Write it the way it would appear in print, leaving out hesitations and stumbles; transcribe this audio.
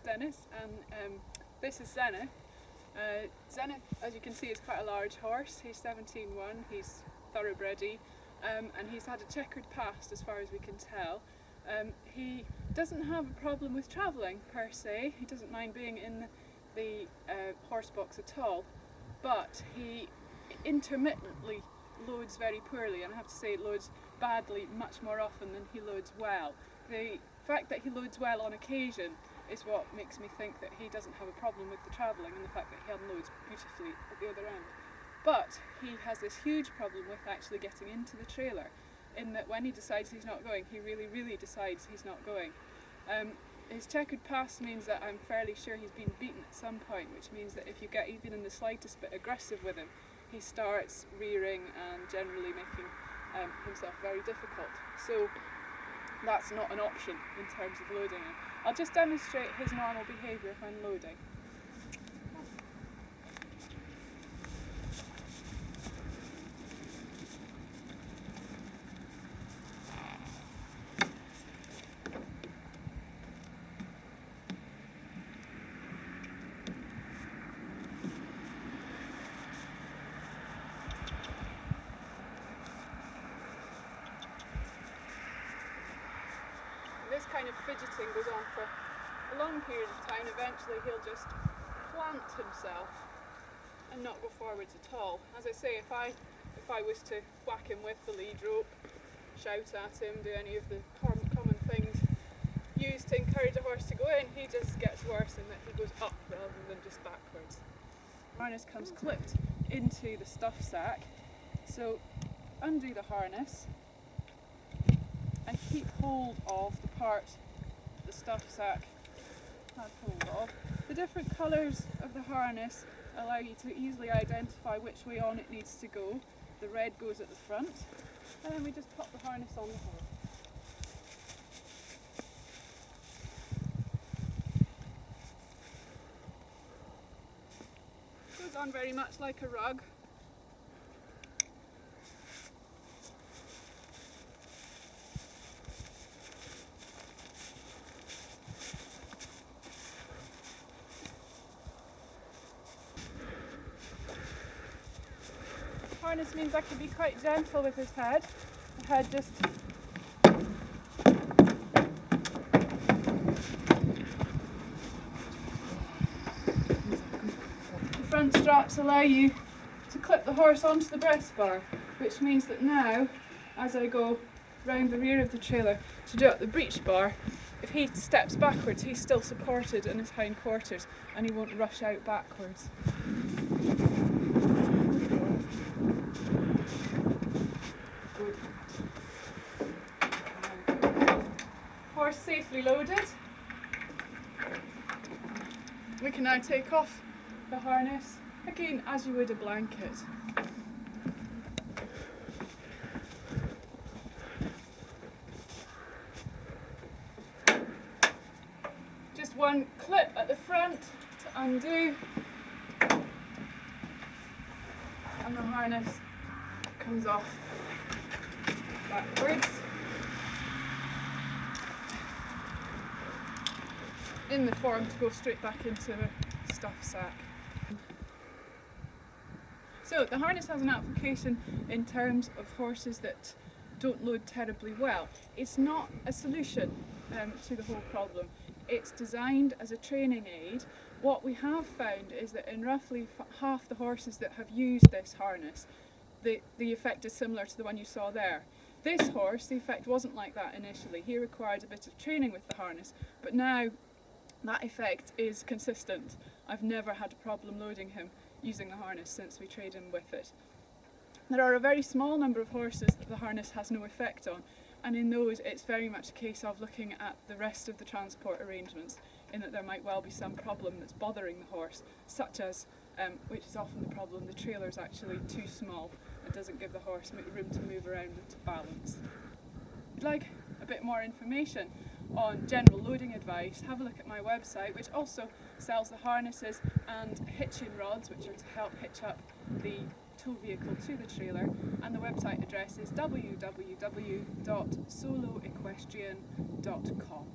Dennis, and this is Zenith. Zenith, as you can see, is quite a large horse. He's 17-1, he's thoroughbredy, and he's had a checkered past as far as we can tell. He doesn't have a problem with travelling per se. He doesn't mind being in the horse box at all, but he intermittently loads very poorly, and I have to say loads badly much more often than he loads well. The fact that he loads well on occasion is what makes me think that he doesn't have a problem with the travelling, and the fact that he unloads beautifully at the other end. But he has this huge problem with actually getting into the trailer, in that when he decides he's not going, he really decides he's not going. His checkered past means that I'm fairly sure he's been beaten at some point, which means that if you get even in the slightest bit aggressive with him, he starts rearing and generally making himself very difficult. So that's not an option in terms of loading him. I'll just demonstrate his normal behaviour when loading. This kind of fidgeting goes on for a long period of time. Eventually he'll just plant himself and not go forwards at all. As I say, if I was to whack him with the lead rope, shout at him, do any of the common things used to encourage a horse to go in, he just gets worse in that he goes up rather than just backwards. The harness comes clipped into the stuff sack, so undo the harness and keep hold of the part the stuff sack has hold of. The different colours of the harness allow you to easily identify which way on it needs to go. The red goes at the front, and then we just pop the harness on the horse. Goes on very much like a rug. Harness means I can be quite gentle with his head. The head just the front straps allow you to clip the horse onto the breast bar, which means that now, as I go round the rear of the trailer to do up the breech bar, if he steps backwards, he's still supported in his hind quarters and he won't rush out backwards. Horse safely loaded. We can now take off the harness, again as you would a blanket. Just one clip at the front to undo, and the harness comes off backwards in the form to go straight back into the stuff sack. So the harness has an application in terms of horses that don't load terribly well. It's not a solution to the whole problem. It's designed as a training aid. What we have found is that in roughly half the horses that have used this harness, the effect is similar to the one you saw there. This horse, the effect wasn't like that initially. He required a bit of training with the harness, but now that effect is consistent. I've never had a problem loading him using the harness since we trained him with it. There are a very small number of horses that the harness has no effect on, and in those it's very much a case of looking at the rest of the transport arrangements, in that there might well be some problem that's bothering the horse, such as, which is often the problem, the trailer is actually too small and doesn't give the horse room to move around and to balance. If you'd like a bit more information on general loading advice, have a look at my website, which also sells the harnesses and hitching rods, which are to help hitch up the tow vehicle to the trailer, and the website address is www.soloequestrian.com.